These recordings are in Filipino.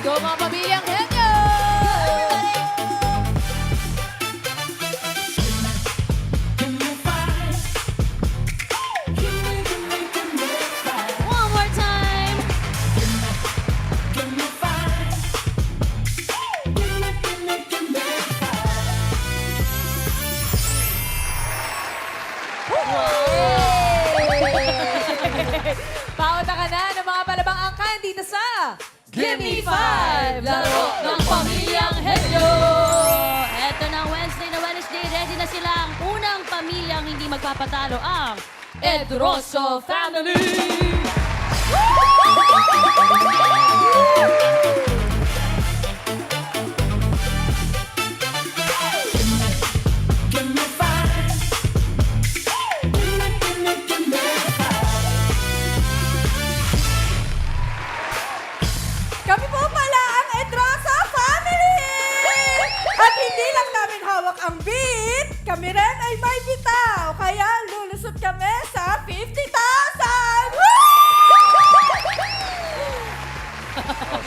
go mga pamilyang henyo! One more time. Pauta ka na ng mga palabang angkan dito sa Gimme 5! Laro ng Pamilyang Henyo! Eto na Wednesday, ready na sila ang unang pamilyang hindi magpapatalo ang Edroso Family! Kami po pala ang Edrosa Family! At hindi lang namin hawak ang beat, kami rin ay may bitaw. Kaya lulusot kami sa 50,000!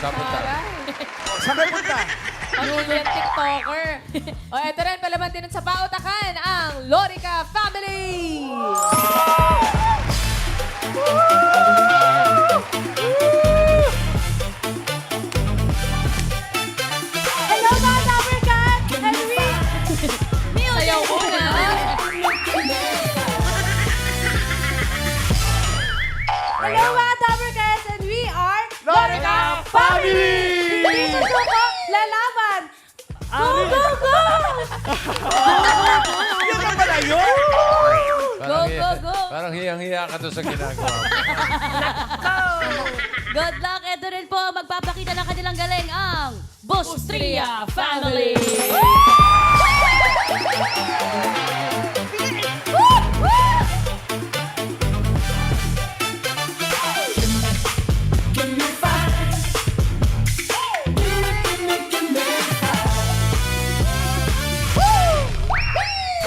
Saan punta? Saan kayo punta? Pamilyang TikToker. O eto rin, palaman din sa pautakan ang Lorica Family! Hello mga Dabarkat! And we... Sayaw ko na! Hello mga Dabarkat! And we are... Lorica Family! Hindi susuko, lalaban! Go, go, go! Yun na pala yun! Go! Parang hiyang-hiya ka doon sa ginagawa mo. Good luck. Eto rin po, magpapakita ng kanilang galing ang Bustria Family.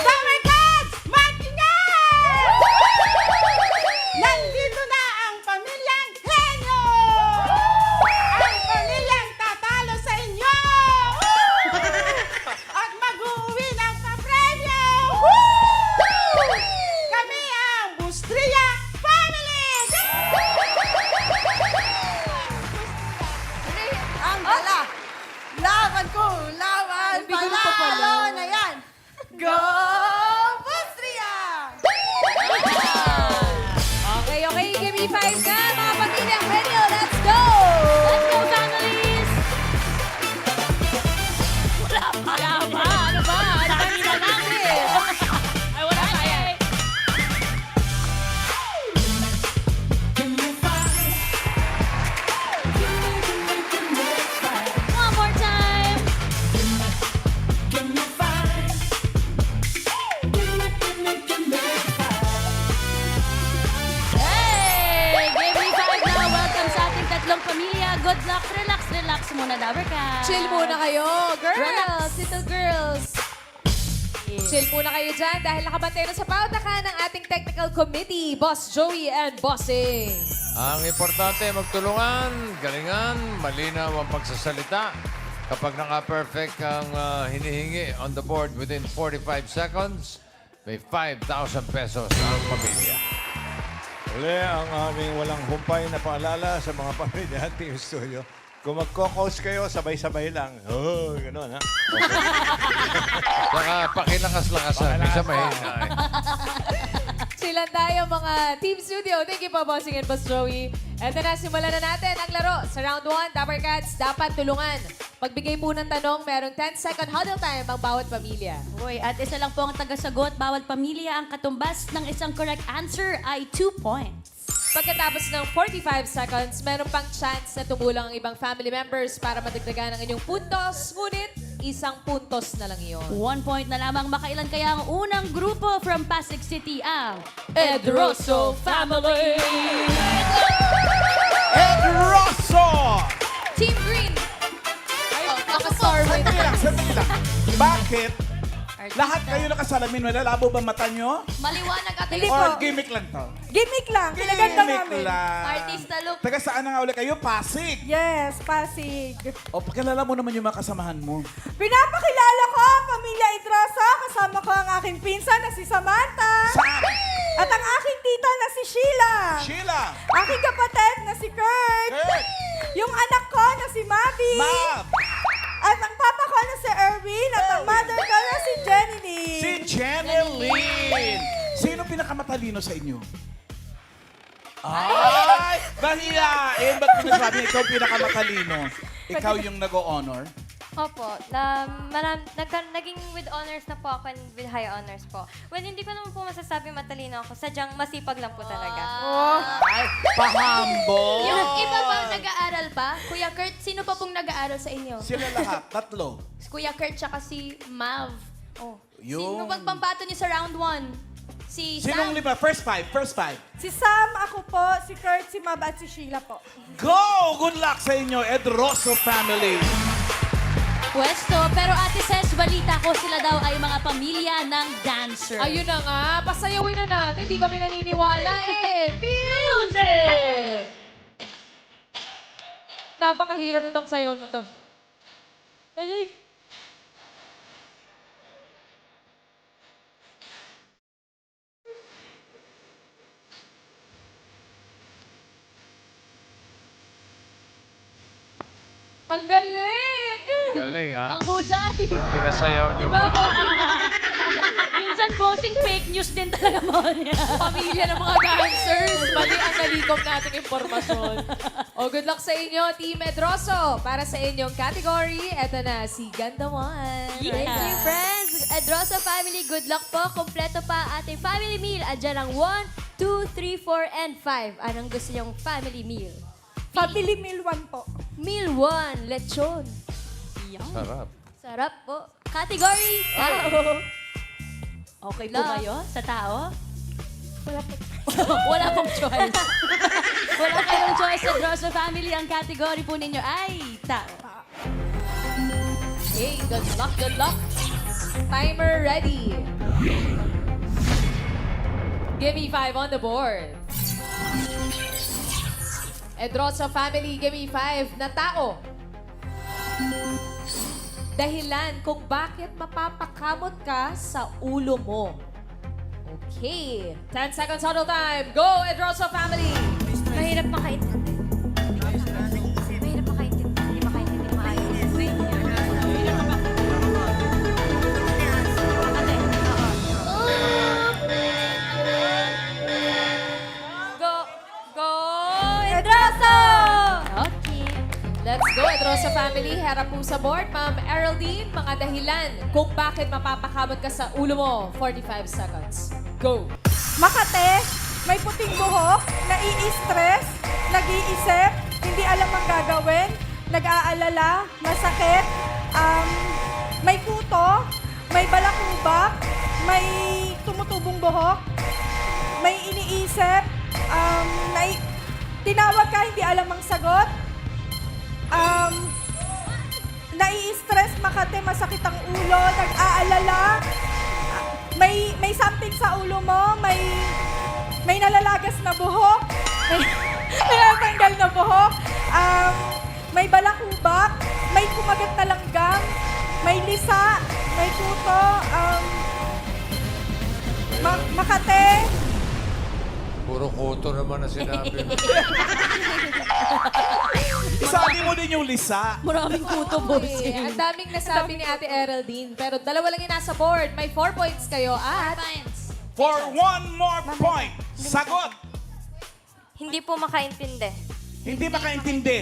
Dabarkats! Matingan! Nandito na ang pamilyang henyo! Ang pamilyang tatalo sa inyo! At mag-uwi ng papremyo! Kami ang Bustria Family! Ang gala! Laban ko! Laban! Panalo na yan! Go Bustria! Okay, give me 5 na mga pamilyang henyo. Let's go! Let's go, families! Wala pa. Ano ba? Ano ba natin? Ay, wala pa eh. One more time. Hey! Give me 5 na. Welcome sa ating tatlong pamilya. Good luck. Relax muna, Dabarkat. Chill muna kayo, girls! Relax. Little girls! Chill muna kayo dyan dahil nakabantay na sa pautakan ng ating technical committee, Boss Joey and Bossing. Ang importante, magtulungan, galingan, malinaw ang pagsasalita. Kapag naka-perfect ang hinihingi on the board within 45 seconds, may 5,000 pesos ang pamilya. Uli ang aming walang humpay na paalala sa mga pamilya at Team Studio. Kung magko-coach kayo, sabay-sabay lang. Oh, gano'n, ha? Saka pakilakas-lakasan, isa mahina eh. Silan tayo mga Team Studio. Thank you po, Bossing and Boss Joey. Eto na, simulan na natin ang laro. Sa round 1, Dabarkats, dapat tulungan. Pagbigay po ng tanong, merong 10-second huddle time ang bawat pamilya. Uy, at isa lang po ang tagasagot. Bawat pamilya ang katumbas ng isang correct answer ay 2 points. Pagkatapos ng 45 seconds, meron pang chance na tumulong ang ibang family members para madagdagan ang inyong puntos. Ngunit, isang puntos na lang iyon. 1 point na lamang. Makailan kaya ang unang grupo from Pasig City ang Edroso Family! Ed Rosso! Team Green! Ay, naka-star with Sandali lang. Bakit Artista. Lahat kayo nakasalamin. Malabo ba mata nyo? Maliwanag at Hindi Or po. gimmick lang to? Gimmick lang. Pinaganda Gimmick namin. lang. Artista look. Taga saan na nga ulit kayo? Pasig. Yes, Pasig. O, pakilala mo naman yung mga kasamahan mo. Pinapakilala ko ang pamilya Idrasa. Kasama ko ang aking pinsan na si Samantha. Saan? At ang aking tita na si Sheila. Sheila. Aking kapatid na si Kurt. Kurt. Yung anak ko na si Mavi. Mab. At ang papa ko na si Erwin. At ang mother ko na si Jenny Lee. Si Jeneline. Sino pinakamatalino sa inyo? Ay! Bahiyain! Ba't pinasabi ikaw pinakamatalino? Ikaw yung nag-o-honor? Opo, naging with honors na po ako and with high honors po. Well, hindi ko naman po masasabi matalino ako. Sadyang masipag lang po talaga. Ay, pahambo! Yung iba bang nag-aaral pa? Kuya Kurt, sino pa pong nag-aaral sa inyo? Sila lahat, tatlo. Si Kuya Kurt tsaka si Mav. Oh. Yung- Sino bang pambato niyo sa round 1? Si Sinong Sam. lima? First five. Si Sam, ako po, si Kurt, si Mab at si Sheila po. Go! Good luck sa inyo, Edroso family. Pwesto. Pero Ate Ses, balita ko sila daw ay mga pamilya ng dancer. Ayun na nga, pasayawin na natin. Hindi kami naniniwala eh. Music! Napakahirap ng sayo na to. Ay, ang galing! Galing, ha? Ang husay. Pinasayaw niyo. Minsan bossing fake news din talaga mo niya. Pamilya ng mga dancers. Mali ang nalikom nating impormasyon. O, good luck sa inyo, Team Edroso. Para sa inyong category, eto na si Gandawan. Yeah. Thank you, friends. Edrosa family, good luck po. Kompleto pa ating family meal. Adyan ang 1, 2, 3, 4, and 5. Anong gusto niyong family meal? Family meal 1 po. Meal 1, lechon. Sarap. Sarap po. Category, Okay po Love. kayo sa tao? Wala pong choice. Wala kayong choice sa Drosso Family. Ang category po ninyo ay tao. Okay, good luck, good luck. Timer ready. Give me 5 on the board. Edrosa family, give me 5 na tao. Dahilan kung bakit mapapakamot ka sa ulo mo. Okay. 10 seconds huddle time. Go, Edrosa family. mahirap makaintindi. Mahirap makaintindi. Hindi makaintindi maayos. Ate, Go! Go! Edroso! Okay. Let's go, Edrosa family. Harap po sa board. Ma'am Eraldine, mga dahilan kung bakit mapapakamot ka sa ulo mo. 45 seconds. Go. Makate, may puting buhok, nai-stress, nag-iisip, hindi alam ang gagawin, nag-aalala, masakit, may kuto, may balakubak, may tumutubong buhok, may iniisip, tinawag ka, hindi alam ang sagot, nai-stress, Makate, masakit ang ulo, nag-aalala, may something sa ulo mo, may nalalagas na buhok, may natanggal na buhok, may balakubak, may kumagat na langgam, may lisa, may kuto, Makate, Puro kuto naman na sinabi mo. Isali mo din yung lisa. Maraming kuto, Okay, bossing. ang daming nasabi ni Ate Eraldine. Pero dalawa lang yung nasa board. May 4 points kayo at... For one more point. Sagot. Hindi po makaintindi. Hindi makaintindi.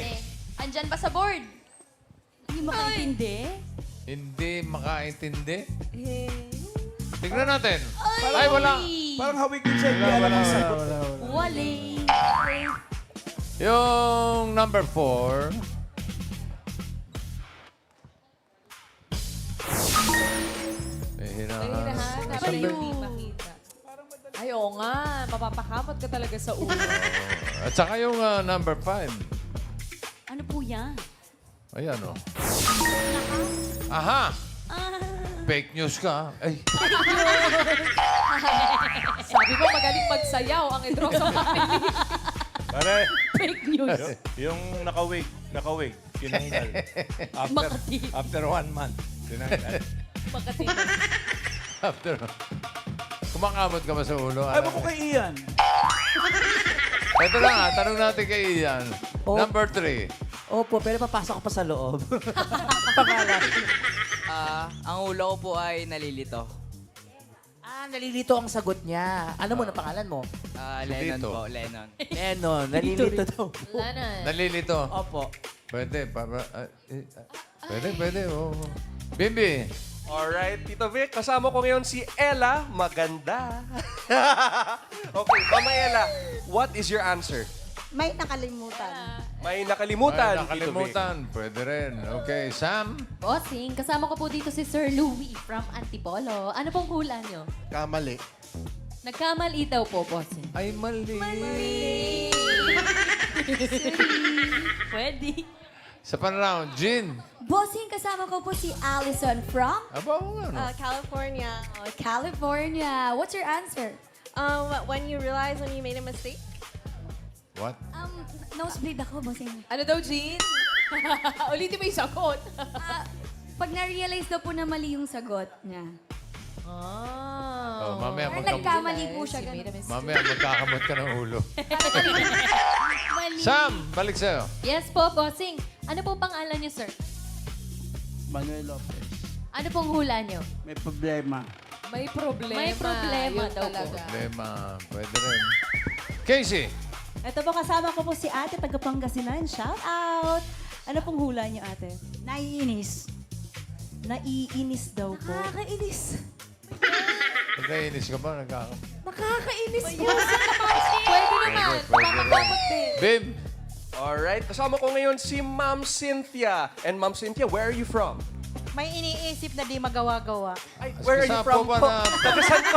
Andyan ba sa board? Hindi makaintindi? Hindi makaintindi. Tignan natin. Ay, wala. Parang hawig din siya. Hindi alam ang sagot. Wali. Yung number 4. Mahirahan. Baliw. Dapat hindi makita. Ay, oo nga. Mapapakamot ka talaga sa ulo. At saka yung number 5. Ano po yan? Ayan, oh. Aha! Ah, fake news ka. Ay, Sabi ko, magaling magsayaw ang Edrosa family. Pare, Fake news. yung nakawig, tinanggal. Makati. After 1 month, tinanggal. Makatino. after... Kumakamot ka ba sa ulo? Ay, ko kay Ian. Ito na nga, tanong natin kay Ian. Oh. Number 3. Opo, pero papasok ko pa sa loob. Pangalan. Ang ulo ko po ay nalilito. Nalilito ang sagot niya. Ano mo na pangalan mo? Lennon Dito. po, Lennon. Lennon. Nalilito daw. Wala na. Nalilito. Opo. Pwede. Pwede. Oh. Bimbi. Alright, Tito Vic, kasama ko ngayon si Ella. Maganda. Okay, Mama Ella, what is your answer? May nakalimutan. May nakalimutan, Ay, nakalimutan. Pwede rin. Okay, Sam. Bossing, kasama ko po dito si Sir Louie from Antipolo. Ano pong hula nyo? Kamali. Nagkamali daw po, Bossing. Ay, mali. Pwede. Sa pan-round, Jean. Bossing, kasama ko po si Allison from Aba, oo nga, no? California. California. What's your answer? When you realize when you made a mistake. What? Nosebleed ako, Bossing. Ano daw, Jean? Ulitin mo yung sagot. Pag na-realize daw po na mali yung sagot niya. Oh, mamaya, Nagkamali po siya. mamaya magkakamot ka ng ulo. Sam, balik sa'yo. Yes po, Bossing. Ano pong pangalan niyo, sir? Manuel Lopez. Ano pong hula niyo? May problema. May problema. May problema Yun daw po. talaga. Problema. Pwede rin. Casey. Ito po, kasama ko po si ate, taga Pangasinan. Shout out! Ano pong hula niyo, ate? Naiinis. Naiinis daw po. Nakakainis. Nagkainis ka ba? Nakakainis po. Pwede naman. Makakamot din. Bim. Alright, kasama ko ngayon si Ma'am Cynthia. And Ma'am Cynthia, where are you from? May iniisip na di magawa-gawa. Ay, where are you Kasapo from? ba na- Tagasan ko.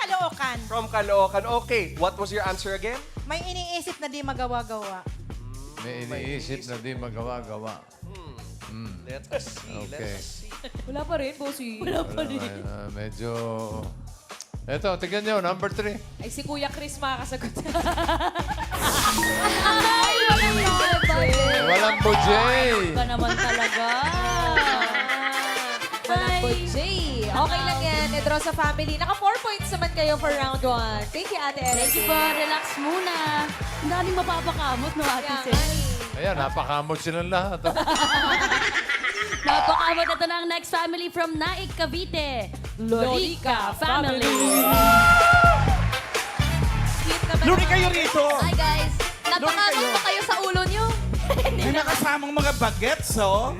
Kalookan. From Caloocan. Okay, what was your answer again? May iniisip na di magawa-gawa. May iniisip na di magawa-gawa. Let us see, let Okay. us see. Wala pa rin, Bossing. Wala pa rin. Medyo... Eto, tignan nyo, number 3. Ay, si Kuya Chris makakasagot. Ay, Walang bujay. Ka naman talaga. Walang Ay. budget. Okay lang yan, Edrosa family. Naka 4 points naman kayo for round 1. Thank you, Ate Eric. Thank you po. Relax muna. Ang daming mapapakamot, no, Ate Kaya, Sis? Ayan, napakamot silang lahat. Oh. Napakamot. Ito na ang next family from Naik, Cavite. Lorica family. Cute naman. Luri kayo rito! Hi, guys. Napakamot pa kayo sa ulo niyo. May nakasamang mga bagets, oh.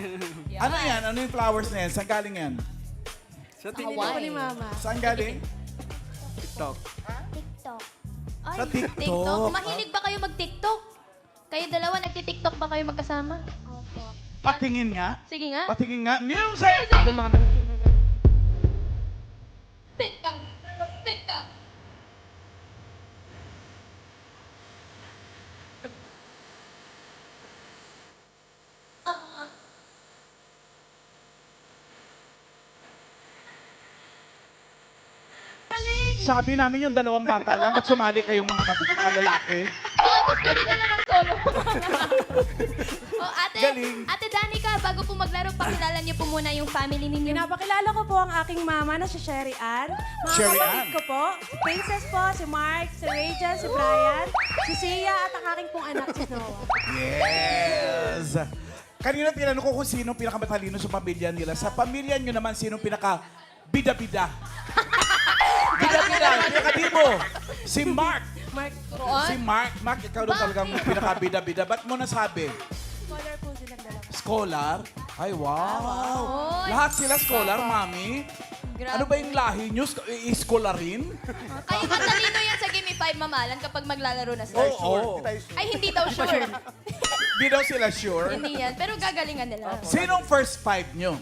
Ano yan? Ano yung flowers na yan? Saan galing yan? Hawaii. Saan galing? TikTok. Ay, Sa TikTok. Mahilig ba kayo mag-TikTok? Kayo dalawa, nagti-TikTok ba kayo magkasama? Patingin nga. Sige nga. Patingin nga. Music! TikTok. TikTok. Sabi namin yung dalawang bata lang, ba't sumali kayong mga lalaki? Oh, ate, Galing. Ate Danica, bago po maglaro, pakilala niyo po muna yung family ninyo. Pinapakilala ko po ang aking mama na si Sherry Ann. Mga Sherry kapatid Ann. ko po, si Princess po, si Mark, si Rachel, si Brian, si Sia, at ang aking pong anak, si Noah. Yes! Kanina tinanong ko kung sino pinakamatalino sa pamilya nila. Sa pamilya nyo naman, sino pinaka-bida-bida? Bida-bida, pinaka-dibo. Si Mark. Si Mark. Mark, ikaw daw talagang pinaka-bida-bida. Ba't mo nasabi? Scholar po silang dalawa. Scholar? Ay, wow! Lahat sila scholar, mami? Ano ba yung lahi nyo? Iskolarin? Kayo matalino yan sa Gimme 5 mamalan kapag maglalaro na sila. Oo. Ay, hindi daw sure. Di daw sila sure. Hindi yan, pero gagalingan nila. Sinong first five nyo?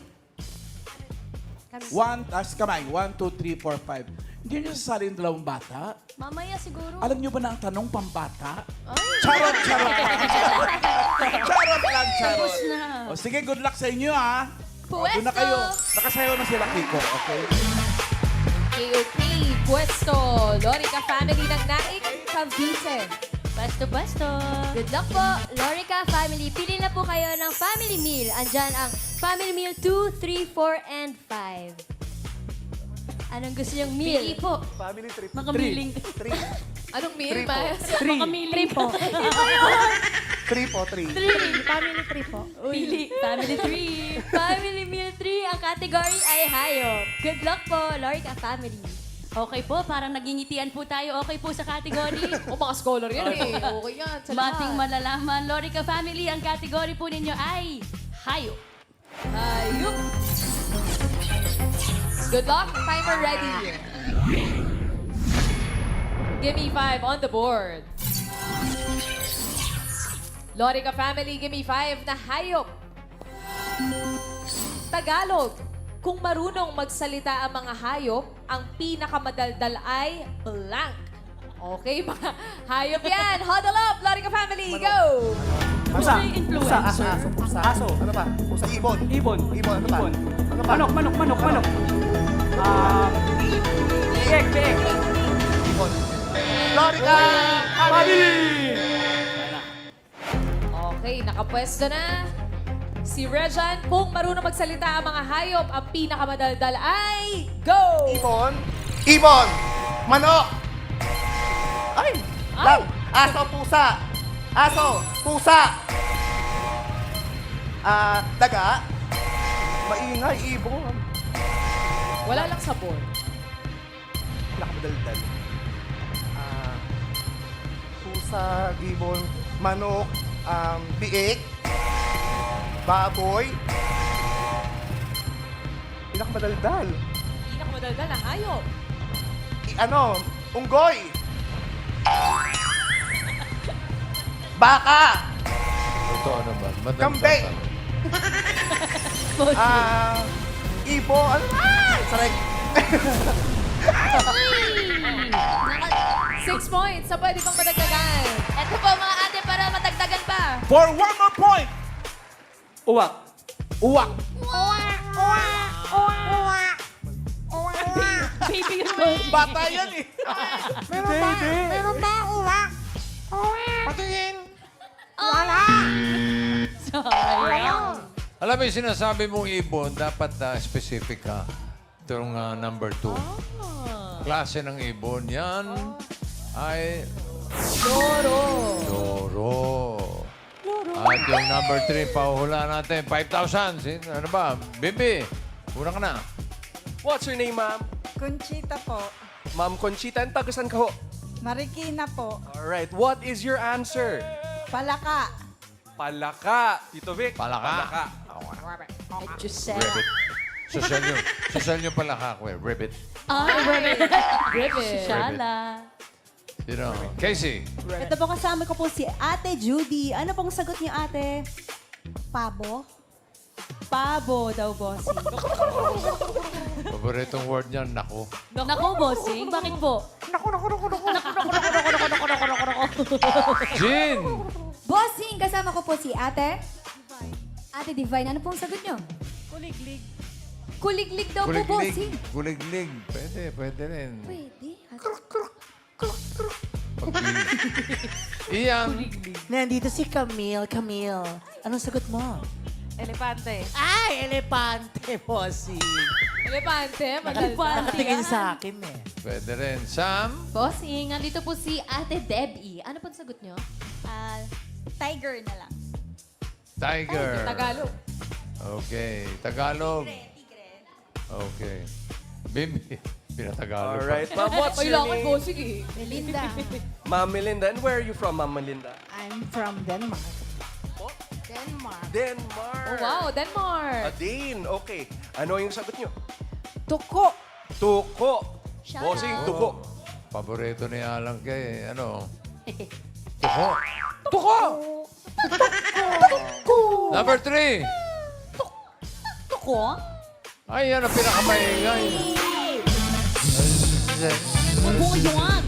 One, kamay. 1, 2, 3, 4, 5. Hindi nyo sasali yung dalawang bata? Mamaya siguro. Alam nyo ba na ang tanong pambata? Ay. Charot, charot. Charot lang, charot. Tapos na. O sige, good luck sa inyo, ha? Doon na kayo. Nakasayaw na sila, Kiko. Okay? KOK, Pwesto, Lorica family ng Naik, Cavite. Basto. Good luck po, Lorica family. Pili na po kayo ng family meal. Andyan ang family meal 2, 3, 4, and 5. Anong gusto niyong meal? Pili po. Family trip. Makamiling. Anong meal, Miles? Makamiling po. 3 po, 3. Family trip po. Pili. Family 3. Family meal 3, ang category ay hayop. Good luck po, Lorica family. Okay po, parang nagingitian po tayo. Okay po sa category. O, mga scholar yan eh. Okay yan. Sa lahat. Mating malalaman. Lorica family, ang category po ninyo ay hayop. Ayun. Good luck. Timer ready. Give me 5 on the board. Lorica family, give me 5 na hayop. Tagalog. Kung marunong magsalita ang mga hayop, ang pinakamadaldal ay blank. Okay, mga hayop yan. Huddle up, Lorica family, go! Pusa. Influencer. Aso. Ano pa? Pusa. Ibon. Ibon. Ano pa? Ano pa? Manok. Biek. Ibon. Lorica! Okay, nakapwesto na. Si Rejan, kung marunong magsalita ang mga hayop, ang pinakamadaldal ay go! Ibon. Manok. Ay! Ay! Aso, pusa. Daga. Maingay, ibon. Wala lang sa board. Nakamadaldal. Pusa, ibon, manok, biik, baboy. Pinakamadaldal. Pinakamadaldal na hayop. Unggoy. Baka. Totoo naman. Madaldal Kambing. ka. Ibo. Ano ba? Saray. 6 points. So, pwede pang madagdagan. Ito po mga ate para matagdagan pa. For one more point. Uwak. Baby yun po. Bata yan eh. Alam mo yung sinasabi mong ibon, dapat specific ka. Itong number 2. Klase ng ibon, yan ay Loro. At yung number 3, pahuhula natin, 5,000. Ano ba? Bibi, una ka na. What's your name, ma'am? Conchita po. Ma'am Conchita, ang tagasan ka ho? Marikina po. Alright, what is your answer? Palaka. Palaka. Tito Vic. Palaka. Giselle. Ribbit. Social nyo pala ka, Ribbit. Ribbit. Shala. Sino? Casey. Ito po kasama ko po si Ate Judy. Ano pong sagot niyo, Ate? Pabo? Pabo daw, boss. Paboritong word niya, nako. Nako, bossing. Bakit po? Jean! Bossing, kasama ko po si Ate. Ate Divine, ano pong sagot niyo? Kuliglig. Kuliglig daw po, bossing. Kuliglig. Pwede rin. Pwede. Iyan. Nandito si Camille. Anong sagot mo? Elepante. Ay, elepante, bossy. Elepante, madaldal. Nakatingin sa akin eh. Pwede rin. Sam? Bossing, nandito po si Ate Debbie. Ano pong sagot niyo? Tiger na lang. Tiger. Tagalog. Okay. Tagalog. Okay. Bimbi. Pinatagalog. Alright, ma'am, what's your Kailangan name? bossing eh. Melinda. Ma'am Melinda. And where are you from, Ma'am Melinda? I'm from Denmark. Denmark. Oh, wow, Denmark. Adine, okay. Ano yung sagot nyo? Tuko. Tuko. Bossing, tuko. Paborito ni Alang kay, ano? Tuko. Number 3. Tuko? Ay, yan ang pinakamaingay. Buyuan.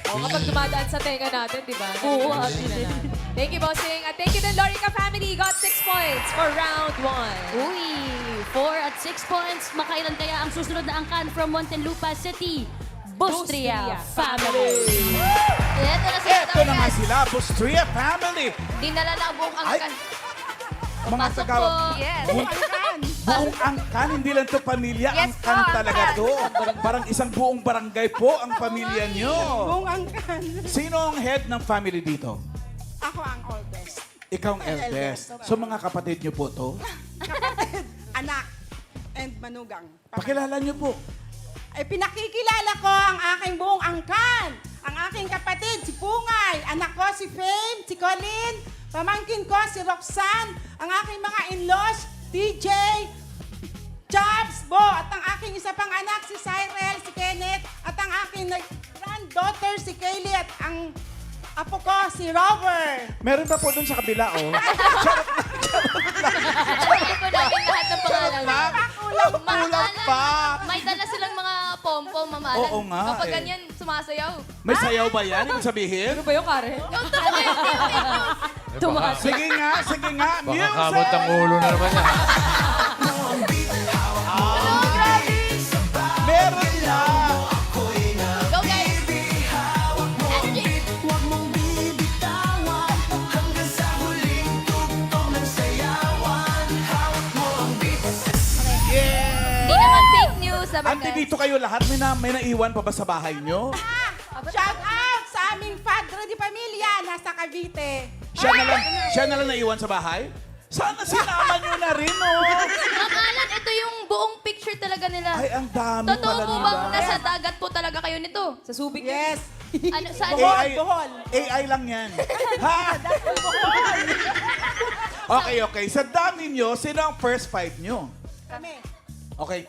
O, kapag dumadaan sa tenga natin, di ba? Oo, Narinig na natin. Thank you, bossing. At thank you din, Lorica family. Got 6 points for round 1. Uy, 4 at 6 points. Makailan kaya ang susunod na angkan from Muntinlupa City? Bustria Family. Ito na sila, Ito na nga sila, Bustria Family. Dinala na ang buong Ay, angkan. mga Pasok taga... po. Yes. Buong angkan, hindi lang to pamilya, Yes angkan po, talaga to. Parang isang buong barangay po ang pamilya nyo. Buong angkan. Sino ang head ng family dito? Ako ang oldest. Ikaw ang eldest. So mga kapatid nyo po to? Kapatid, anak, and manugang. Pakilala nyo po. Ay pinakikilala ko ang aking buong angkan. Ang aking kapatid, si Pungay. Anak ko, si Fame, si Colin. Pamangkin ko, si Roxanne. Ang aking mga in-laws, DJ, Jobs, Bo. At ang aking isa pang anak, si Cyril, si Kenneth. At ang aking granddaughter, si Kaylee. At ang apo ko, si Robert. Meron pa po dun sa kabila, oh. Alam ko namin lahat ng pangalan. Kulang pa. May dala silang mga pom-pom, mamalan. Oo nga, Kapag eh. ganyan, sumasayaw. May sayaw ba yan? Ibig sabihin? Ano ba yung Karen? Tumaas. Sige nga, Baka music! kamot ang ulo na naman yan. Meron na! Go guys! Hindi naman fake news, Ante, dito kayo lahat. May naiwan pa ba sa bahay nyo? Shout out sa aming Padre de Pamilya, nasa Cavite. Siya na lang naiwan sa bahay? Sana sinama nyo na rin, oh! Mamalan, ito yung buong picture talaga nila. Ay, ang dami Totoo pala po nila. bang nasa dagat po talaga kayo nito? Sa Subic. Yes. Ano, saan? Bohol. AI lang yan. Ha? Okay. Sa dami nyo, sino ang first five nyo? Kami. Okay.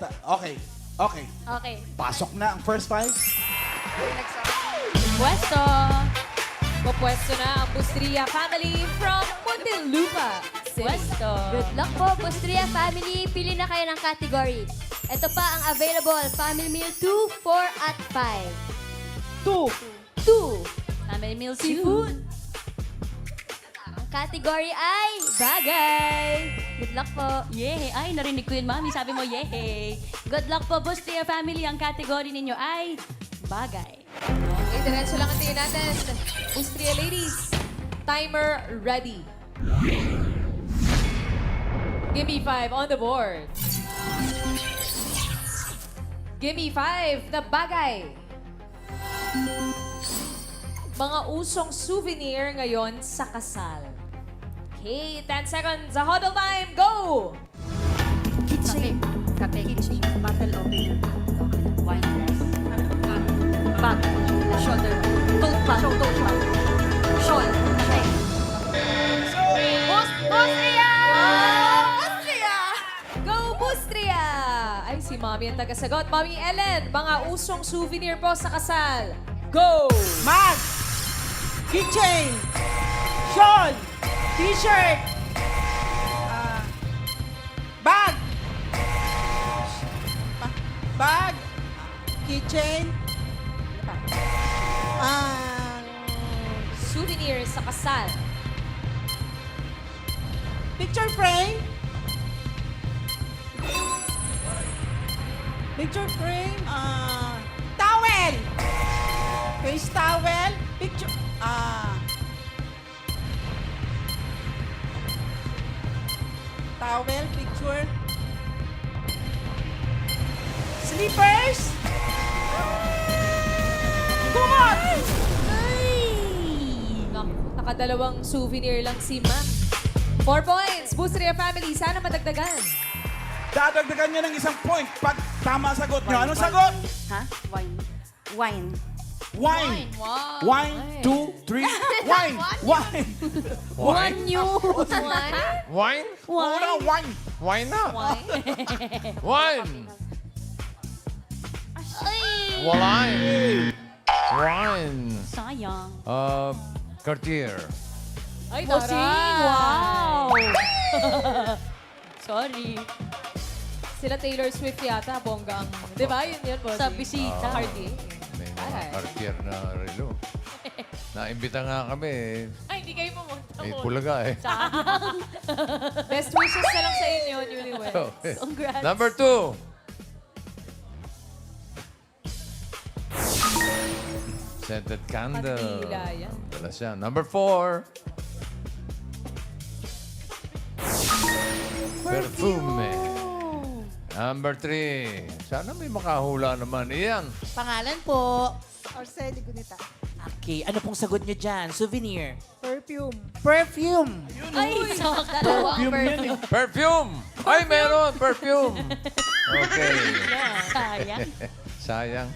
Okay. Pasok na ang first five. Pwesto. Popwesto na ang Bustria Family from Muntinlupa City. Pwesto. Good luck po, Bustria Family. Pili na kayo ng category. Ito pa ang available. Family Meal 2, 4, at 5. 2. Family meal Seafood. Ang category ay bagay. Good luck po. Yehey. Ay, narinig ko yun, Mami. Sabi mo, yehey. Good luck po, Bustria Family. Ang category ninyo ay bagay. Okay, diretso lang ang tingin natin. Bustria ladies, timer ready. Give me 5 on the board. Give me 5 na bagay. Mga usong souvenir ngayon sa kasal. Okay, 10 seconds. Sa huddle time, go! Kape. Kitchen. Bottle opener. Wine glass. Bag. Shoulder. Tote bag. Shawl. Kape. Bustria! Go, Bustria! Ay, si Mami ang tagasagot. Mami Ellen, mga usong souvenir po sa kasal. Go! Mag. Keychain. Shawl. T-shirt. Bag. Bag. Keychain. Souvenir sa kasal. Picture frame. Picture frame. Towel. Face towel. Picture. Towel. Picture. Slippers. Kumot. Nakadalawang souvenir lang si Ma'am. 4 points. Bustria Family, sana madagdagan. Dadagdagan nyo ng isang point pag tama sagot nyo. Anong sagot? Ha? Wine. Wine. Wine. Wow. Wine, 2, 3. Wine. Wine. One new. Wine? Wine. Wine. Wine na. Wine. Ay! Wine. Wine. Sayang. Cartier. Ay, Bossing! taray. Wow! Sorry. Sila Taylor Swift yata, bongga ang... Di ba? Yun, bossing. Sa bisita. Cardi. May mga Aray. Cartier na relo. Naimbita nga kami. Ay, Hindi kayo pumunta May mo. pulaga eh. Best wishes na lang sa inyo, newlyweds. Okay. Congrats. Number 2. Scented candle. Pagdila yan. Dala siya. Number 4. Perfume. Number 3. Sana may makahula naman. Iyan. Pangalan po. Arceli Gunita. Okay, ano pong sagot nyo dyan? Souvenir. Perfume. Perfume. Ay, dalawa ang perfume. Perfume! Ay, meron! Perfume! Okay. Sayang. Sayang.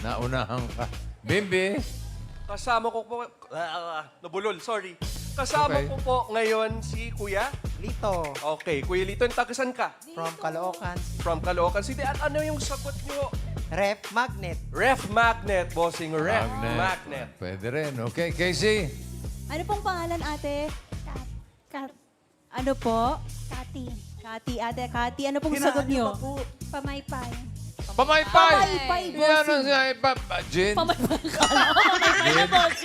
Naunahan ka. Bimbi. Kasama ko po, nabulol, sorry. Kasama Okay. ko po ngayon si Kuya. Lito. Okay, Kuya Lito, tagasan ka? From Caloocan. From Caloocan City. At ano yung sagot niyo? Ref Magnet. Ref magnet, bossing. Ref magnet. Pwede rin. Okay, Casey. Ano pong pangalan, ate? Ano po? Kati. Kati, ate. Kati, ano pong sagot niyo? Pamaypay. Pamaypay! Pamaypay, Yan ang Jin. Jin.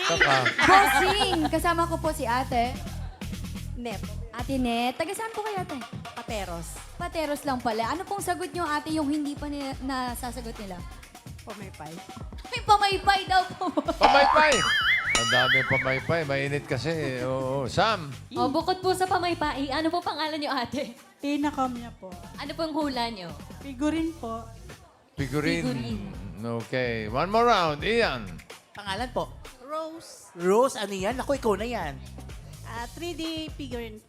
Saka. Bossing! Kasama ko po si ate. Net. Ate Net. Taga saan po kayo, ate? Pateros. Pateros lang pala. Ano pong sagot nyo, ate, yung hindi pa nasasagot nila? Pamaypay. May pamaypay daw po. Pamaypay! Ang dami pamaypay. Mainit kasi. Oo. Sam. O, bukod po sa pamaypai, ano po pangalan nyo, ate? Pinakam niya po. Ano pong hula nyo? Figurin po. Figurine. Okay. One more round. Ian. Pangalan po. Rose. Rose, ano yan? Ako, ikaw na yan. 3D figurin.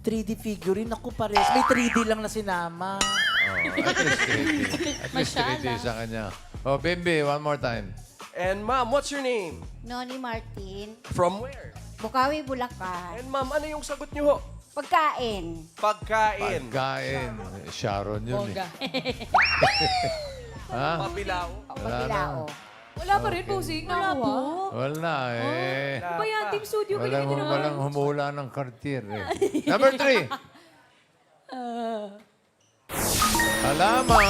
3D figurine. Ako pares. May 3D lang na sinama. Oh, at least 3D. At least 3D Masyala. sa kanya. Oh, Bimbi. One more time. And ma'am, what's your name? Noni Martin. From where? Bukawi, Bulacan. And ma'am, ano yung sagot niyo ho? Pagkain. Pagkain. Pagkain. Sharon yun Bongga. eh. Ha? Pabilao. Wala na. Wala pa rin, bossing. Nakuha. Wala eh. Ano ba yan, Team Studio? Galing nyo naman. Walang humula ng Cartier eh. Number 3. Halaman.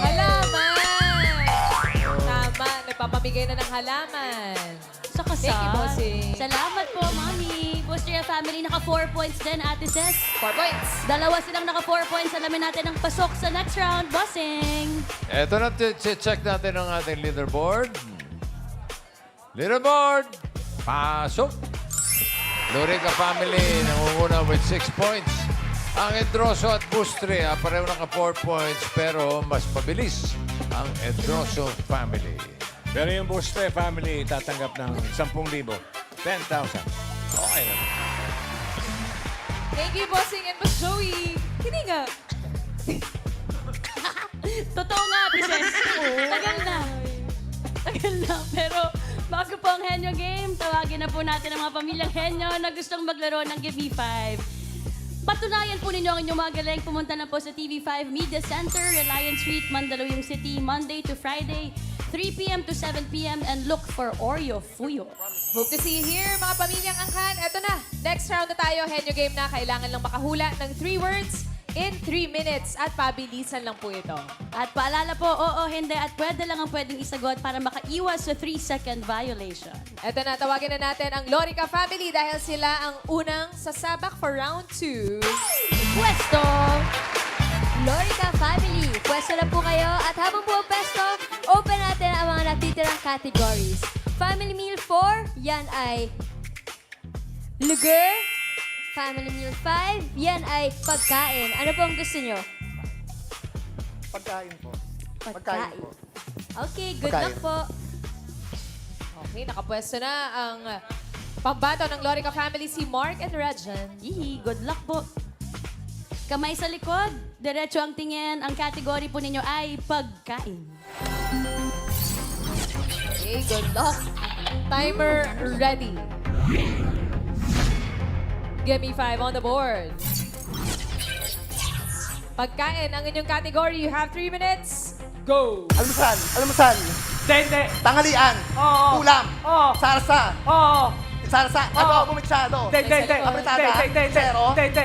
Halaman! Tama, nagpapamigay na ng halaman. Sa kasal. Thank you, bossing. Salamat po, Mami. Booster Family, naka 4 points din, Ate Ses. 4 points. Dalawa silang naka 4 points. Alamin natin ang pasok sa next round, bossing. Eto na, check natin ang ating leaderboard. Leaderboard! Pasok! Lorica family nangunguna with 6 points. Ang Edroso at Bustre, pareho naka 4 points pero mas pabilis ang Edroso family. Pero yung Buste family tatanggap ng 10,000. 10,000. Okay na. Thank you, bossing and Boss Joey. Hindi nga. Totoo nga, Ate Ses. Tagal na. Tagal na. Pero bago po ang Henyo Game, tawagin na po natin ang mga pamilyang Henyo na gustong maglaro ng Give Me 5. Patunayan po ninyo ang inyong mga galing. Pumunta na po sa TV5 Media Center, Reliance Street, Mandaluyong City, Monday to Friday, 3 p.m. to 7 p.m. and look for Oreo Fuyo. Hope to see you here, mga pamilyang angkan. Eto na, next round na tayo. Henyo game na. Kailangan lang makahula ng 3 words in 3 minutes at pabilisan lang po ito. At paalala po, oo, hindi, at pwede lang ang pwedeng isagot para makaiwas sa 3-second violation. Eto na, tawagin na natin ang Lorica family dahil sila ang unang sasabak for round 2. Pwesto! Lorica family, pwesto na po kayo at habang buong pesto, open natin ang mga natitirang categories. Family meal 4, yan ay lugar. Family meal 5, yan ay pagkain. Ano po ang gusto nyo? Pagkain po. Pagkain. Okay, good Pagkain. luck po. Okay, nakapwesto na ang pambato ng Lorica family si Mark and Regan. Yee, good luck po. Kamay sa likod, diretso ang tingin. Ang category po ninyo ay pagkain. Okay, good luck. Timer ready. Give me 5 on the board. Pagkain ang inyong category. You have 3 minutes. Go! Almusal. Almusal. Dende. Tanghalian. Oo. Ulam. Oo. Sarsa. Oo. Sarsa. Adobo miksado. Dende. Apretada. Dende. Zero. Dende.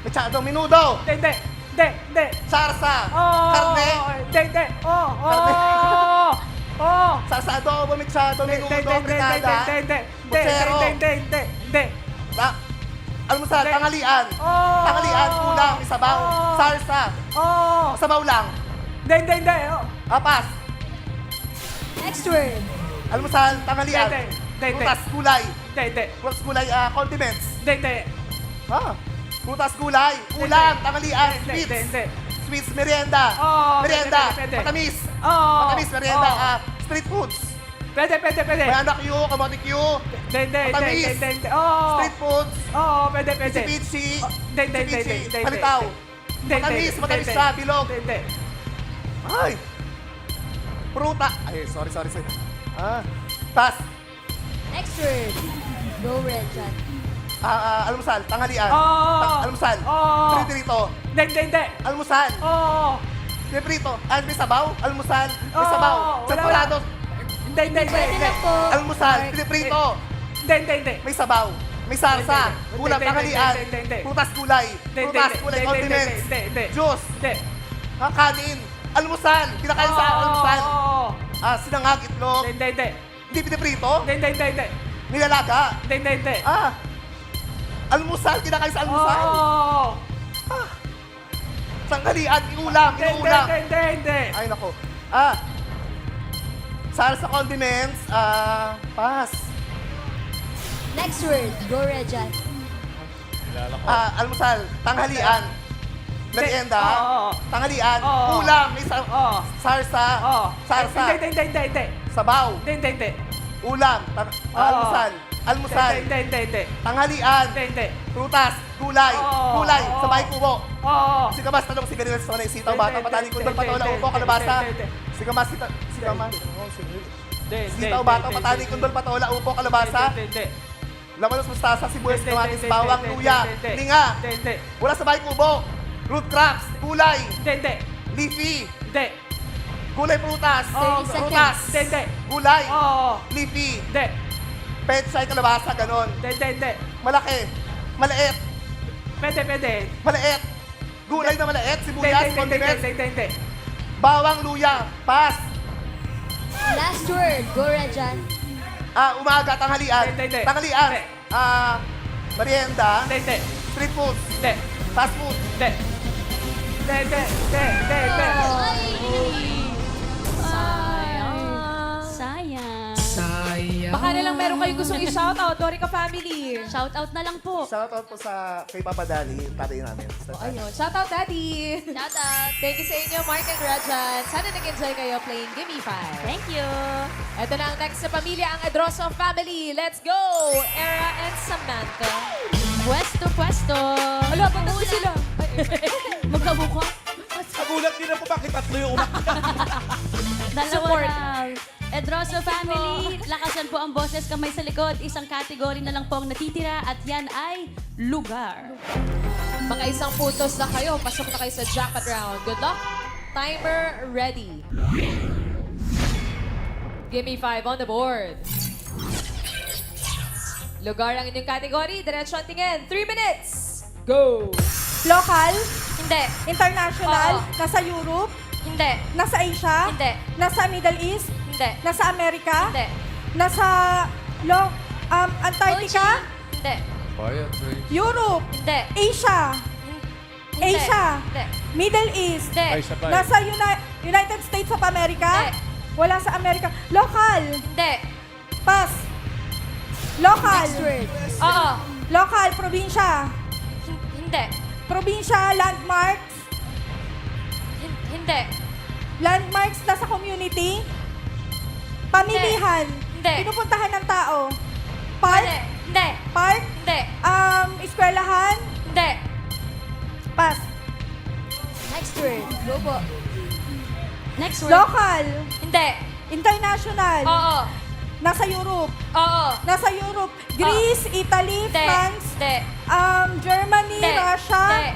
Miksado. Minudo. Dende. Dende. Sarsa. Oo. Karne. Dende. Oo. Karne. Oo. Oo. Sarsa. Adobo miksado. Minudo. Dende. Apretada. Dende. Butsero. Dende. Almusal, tanghalian. Oh. Tanghalian, ulam, may sabaw. Oh. Sarsa. Oh. Sabaw lang. Hindi. Oh. Pass. Next word. Almusal, tanghalian. Hindi. Prutas, gulay. Hindi. Prutas, gulay, condiments. Hindi. Prutas, gulay. Ulam, tanghalian, sweets. Hindi. Sweets, merienda. Oh, Merienda. pwede. Matamis. Oh. Matamis, merienda. Oh. Street foods. Pwede. May anak Q, kamote Q. Matamis. Hindi. Oh. Street foods. Oo, pwede. Pichi. Hindi. Palitaw. Matamis siya, bilog. Hindi. Ay. Pruta. Ay, sorry. Pass. Next word. Go red, John. Almusal, tanghalian. Oh. Almusal. Oh. Prito. Hindi. Almusal. Oo. Prito. May sabaw. Almusal. May Oh, sabaw. wala Champurado. Hindi. Pwede na po. Almusal. Prito. Hindi. May sabaw. May salsa. Hindi. Ulam, Hindi. tanghalian. Hindi. Prutas, gulay. Prutas, gulay, condiments. Hindi. Juice. Hindi. Kanin. Almusal. Kinakain sa almusal. Sinangag, itlog. Hindi. Hindi piniprito. Hindi. Nilalaga. Hindi. Almusal. Kinakain sa almusal. Oo. Tanghalian, inulam. Hindi. Ay, nako. Salsa condiments. Pass. Next word. Go red, John. Almusal, tanghalian. Merienda. Oo. Tanghalian. Oo. Ulam. May Oo. sarsa. Oo. Sarsa. Hindi. Sabaw. Hindi. Ulam. Almusal. Almusal. Hindi. Tanghalian. Hindi. Prutas. Gulay. Oo. Gulay. Oo. Sabay kubo. Oo. Sigamas, talong, sigarilyas, sonay, sitaw, bata, Hindi, patani, hindi, kundol, patola, hindi, upo, hindi, kalabasa. hindi. Sigamas. Sitaw, bata, patani, kundol, patola, upo, kalabasa. Hindi. Lamanos, mustasa, sibuyas, Hindi, kamatis, hindi, bawang, hindi, luya, hindi, hindi. linga. Hindi. Wala sabay kubo. Root crops, gulay, Hindi. leafy, Hindi. gulay prutas, 30 prutas, seconds. Hindi. gulay, Oo. leafy, Hindi. pechay, kalabasa, ganon. Hindi. Malaki, maliit, Pwede. maliit. Gulay na maliit, sibuyas, condiments, Hindi. bawang, luya, pass. Last word. Go red, John. Umaga, tanghalian, Hindi. tanghalian, Hindi. merienda, Hindi. street food, Hindi. fast food. Hindi. Sayang. Baka na lang meron kayong gustong i-shoutout, Dorica family. Shoutout na lang po. Shoutout po kay Papa Dali, tatay namin. Ayun, shoutout daddy. Shoutout. Thank you sa inyo, Mark and Rajan. Sana nag-enjoy kayo playing Gimme 5. Thank you. Ito na ang next sa pamilya, ang Adroso family. Let's go! Era and Samantha. Pwesto. Alo, pagkakit sila. Magkabuka. Nagulat din ako bakit tatlo yung umak. Dalawa Support. lang. Edroso family, lakasan po ang boses, kamay sa likod. Isang category na lang po ang natitira at yan ay lugar. Mga isang puntos na kayo. Pasok na kayo sa jackpot round. Good luck. Timer ready. Gimme 5 on the board. Lugar ang inyong category. Diretso ang tingin. 3 minutes. Go! Local, Hindi. international, Oo. nasa Europe, Hindi. nasa Asia, Hindi. nasa Middle East, Hindi. nasa Amerika, Hindi. nasa Antarctica, Hindi. Quiet, please. Europe, Hindi. Asia, Hindi. Asia, Hindi. Middle East, Hindi. sabay. nasa United States of America, Hindi. wala sa Amerika. Local, Hindi. pass. Local, Next word. Oo. local, probinsya. Hindi. Probinsya, landmarks, Hindi. landmarks na sa community. Pamilihan, Hindi. pinupuntahan ng tao. Park, Hindi. park, Hindi. eskwelahan, Hindi. pass. Next word. Go po. Next word. Local, Hindi. international, Oo. nasa Europe, Oo. nasa Europe, Greece, Italy, Hindi. France, Hindi. Germany, Hindi. Russia, Hindi.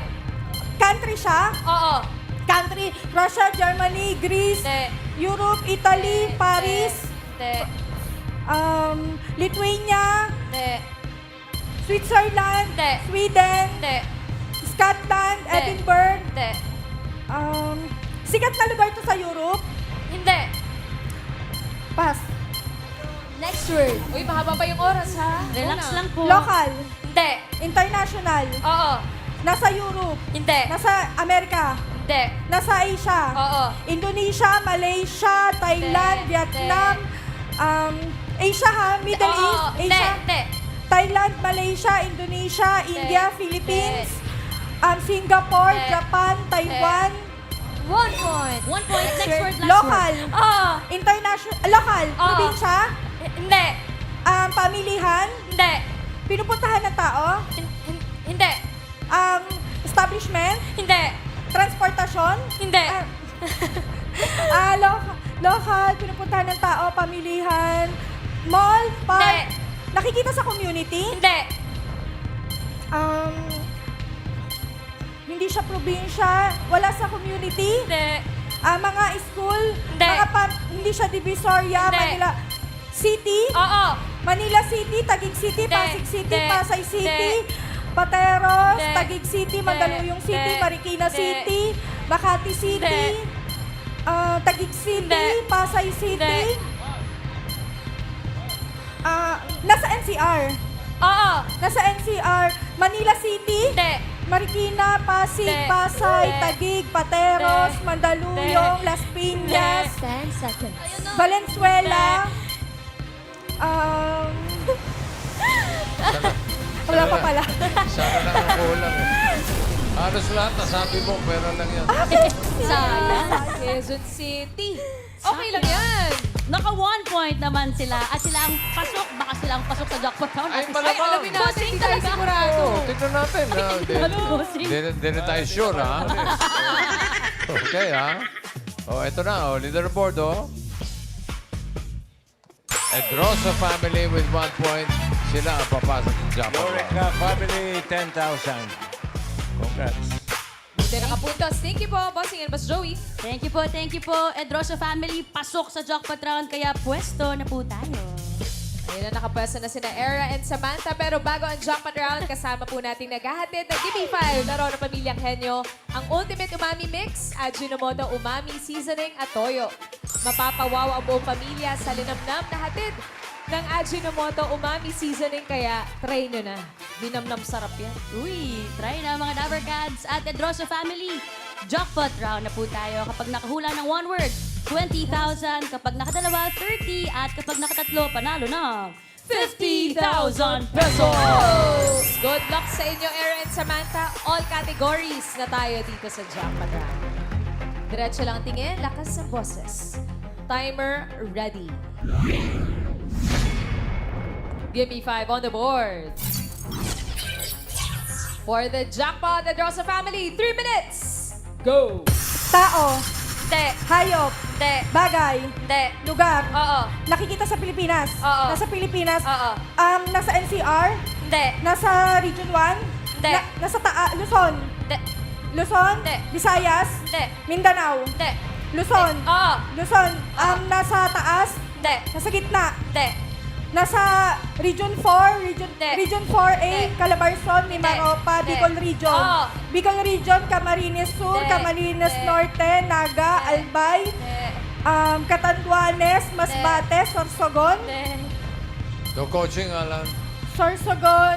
country siya, Oo. country, Russia, Germany, Greece, Hindi. Europe, Italy, Paris, Hindi. Lithuania, Hindi. Switzerland, Hindi. Sweden, Hindi. Scotland, Hindi. Edinburgh, Hindi. sikat na lugar to sa Europe, Hindi. pass. Next word. Uy, mahaba pa yung oras, ha? Relax Una. lang po. Local, Hindi. Hindi. International. Oo. Nasa Europe. Hindi. Nasa Amerika. Hindi. Nasa Asia. Oo. Indonesia, Malaysia, Thailand, Hindi. Vietnam, Asia ha, Middle Oo. East, Hindi. Asia, Hindi. Thailand, Malaysia, Indonesia, India, Hindi. Philippines, Singapore, Hindi. Japan, Taiwan, 1 point. 1 point. Next word, last local, word. Oo. international, local, Oo. probinsya, Hindi. pamilihan, Hindi. pinupuntahan ng tao, Hindi. establishment, Hindi. transportasyon, Hindi. local, pinupuntahan ng tao, pamilihan, mall, park, Hindi. nakikita sa community, Hindi. hindi siya probinsya, wala sa community, Hindi. mga school, Hindi. hindi siya Divisoria, Hindi. Manila City, Oo. Manila City, Taguig City, Hindi. Pasig City, Hindi. Pasay City, Hindi. Pateros, Hindi. Taguig City, Hindi. Mandaluyong City, Hindi. Marikina Hindi. City, Makati City, Taguig City, Hindi. Pasay City, Hindi. nasa NCR. Oo. Nasa NCR, Manila City, Hindi. Marikina, Pasig, Hindi. Pasay, Hindi. Taguig, Pateros, Hindi. Mandaluyong, Hindi. Las Piñas, 10 seconds. Valenzuela, wala pa pala. Sana lang ang kulang eh. Halos lahat nasabi mo, pero lang yan. Sayang. Quezon City. Okay lang yan. Naka 1 point naman sila at sila ang pasok. Baka sila ang pasok sa jackpot round. Ay, At malamang. Alamin natin, Bossing hindi tayo talaga. sigurado. Oh, tignan natin. Bossing. Hindi na tayo sure, ha? Okay, ha? Oh, ito na. Oh, leaderboard, oh. Edrosa family with 1 point. Sila ang papasok sa jackpot. Lorica family, 10,000. Congrats. Hindi nakapuntos. Thank you po, Bossing and Boss Joey. Thank you po, Edrosa family. Pasok sa jackpot round, kaya pwesto na po tayo. Ayun na, nakapwesto na sina Era and Samantha. Pero bago ang jackpot round, kasama po nating naghahatid ng Gimme 5, laro ng Pamilyang Henyo, ang Ultimate Umami Mix, Ajinomoto Umami Seasoning at Toyo. Mapapawaw ang buong pamilya sa linamnam na hatid ng Ajinomoto Umami Seasoning, kaya try nyo na. Linamnam sarap yan. Uy, try na mga Dabber Cats at Edrosa family. Jackpot round na po tayo. Kapag nakahula ng 1 word, 20,000. Kapag nakadalawa, 30. At kapag nakatatlo, panalo ng 50,000 pesos! Good luck sa inyo, Era and Samantha. All categories na tayo dito sa jackpot round. Diretso lang ang tingin, lakas ng boses. Timer ready. Give me 5 on the board. For the jackpot, the Drosa family, 3 minutes. Go! Tao, Hindi. hayop, Hindi. bagay, Hindi. lugar, Oo. nakikita sa Pilipinas, Oo. nasa Pilipinas, Oo. nasa NCR, Hindi. nasa Region 1, Hindi. nasa Luzon, Hindi. Luzon, Hindi. Visayas, Hindi. Mindanao, Hindi. Luzon, Oo. Luzon, nasa taas, Hindi. nasa gitna, Hindi. nasa Region 4, Hindi. Region 4A, Hindi. Calabarzon, Mimaropa, Hindi. Bicol Region. Oo. Bicol Region, Camarines Sur, Hindi. Camarines Hindi. Norte, Naga, Hindi. Albay, Hindi. Catanduanes, Masbate, Sorsogon, Hindi. No coaching, Alan. Sorsogon,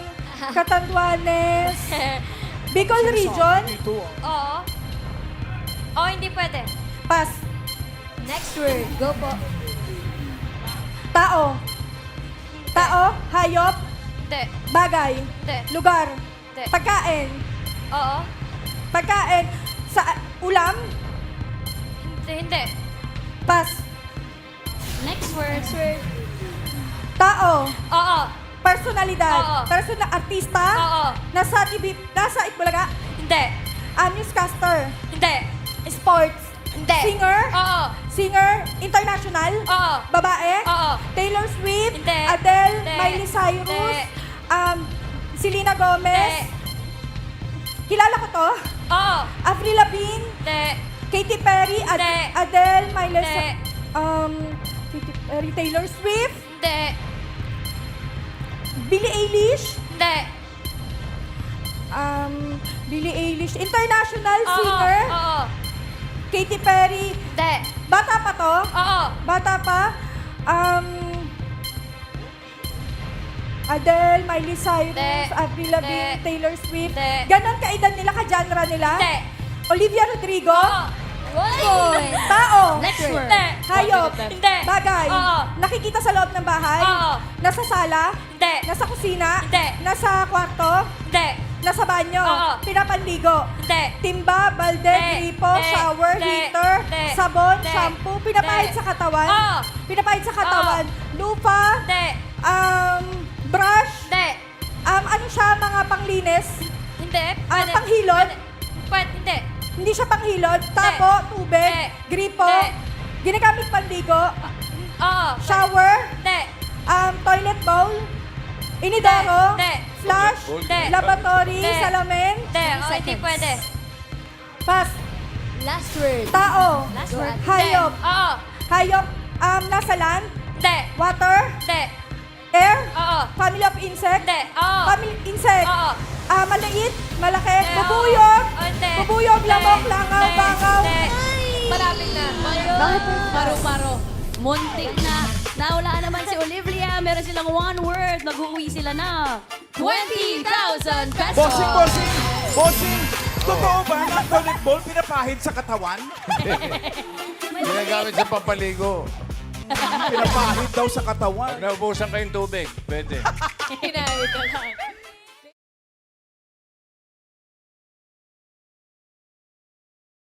Catanduanes, Bicol Region, Oo. Oo, hindi pwede. Pas, Next word. Go po. tao, hayop, Hindi. bagay, Hindi. lugar, Hindi. pagkain, Oo. pagkain, sa ulam, Hindi. Hindi. pas, Next word. tao, Oo. personalidad, Oo. artista, Oo. nasa TV, nasa Itbulaga, Hindi. newscaster, Hindi. sports, Hindi. singer, international, Oo. babae, Oo. Taylor Swift, Hindi. Adele, Hindi. Miley Cyrus, Hindi. Selena Gomez, kilala ko to, Oo. Avril Lavigne, Hindi. Katy Perry, Hindi. Adele, Miley Hindi. Katy Perry, Taylor Swift, Hindi. Billie Eilish, Hindi. Billie Eilish, international Oo. singer, Oo. Katy Perry, Hindi. bata pa to, Oo. bata pa, Adele, Miley Cyrus, Hindi. Avril Lavigne, Hindi. Taylor Swift. Hindi. Ganon kaedad nila, ka-genre nila. Hindi. Olivia Rodrigo. One point. Tao. Next word. Hindi. Hayop. Hindi. Bagay. Oo. Nakikita sa loob ng bahay. Oo. Nasa sala. Hindi. Nasa kusina. Hindi. Nasa kwarto. Hindi. Nasa banyo. Oo. Pinapanligo. Hindi. Timba, balde, Hindi. gripo, Hindi. shower, Hindi. heater, Hindi. sabon, Hindi. shampoo, pinapahid Hindi. sa katawan. Oo. Pinapahid sa katawan. Lupa, Hindi. brush, Hindi. ano siya, mga panglinis, Hindi. panghilod, Hindi. hindi siya panghilod, tapo, tubig, Hindi. gripo, Hindi. ginagamit panligo, Oo. shower, Hindi. toilet bowl, inidoro, Hindi. flush, Hindi. lavatory, Hindi. salamin, Hindi. Oh, hindi pwede. pass, Last word. tao, Last word. hayop, Oo. hayop, nasa land, Hindi. water, Hindi. air, Oo. family of insect, Hindi. Oo. family insect, Oo. maliit, malaki, Hindi. bubuyog, Oo. Hindi. bubuyog, Hindi. lamok, langaw, Hindi. bangaw, Hindi. Malapit na. Maro-maro. Muntik na. Nawalaan naman si Olivia. Meron silang one word. Mag-uwi sila na 20,000 pesos. Bossing, totoo ba na ang toilet bowl pinapahid sa katawan? Ginagamit sa pampaligo. Pinapahid daw sa katawan. Pag naubusan kayong tubig, pwede. Hinahid ka lang.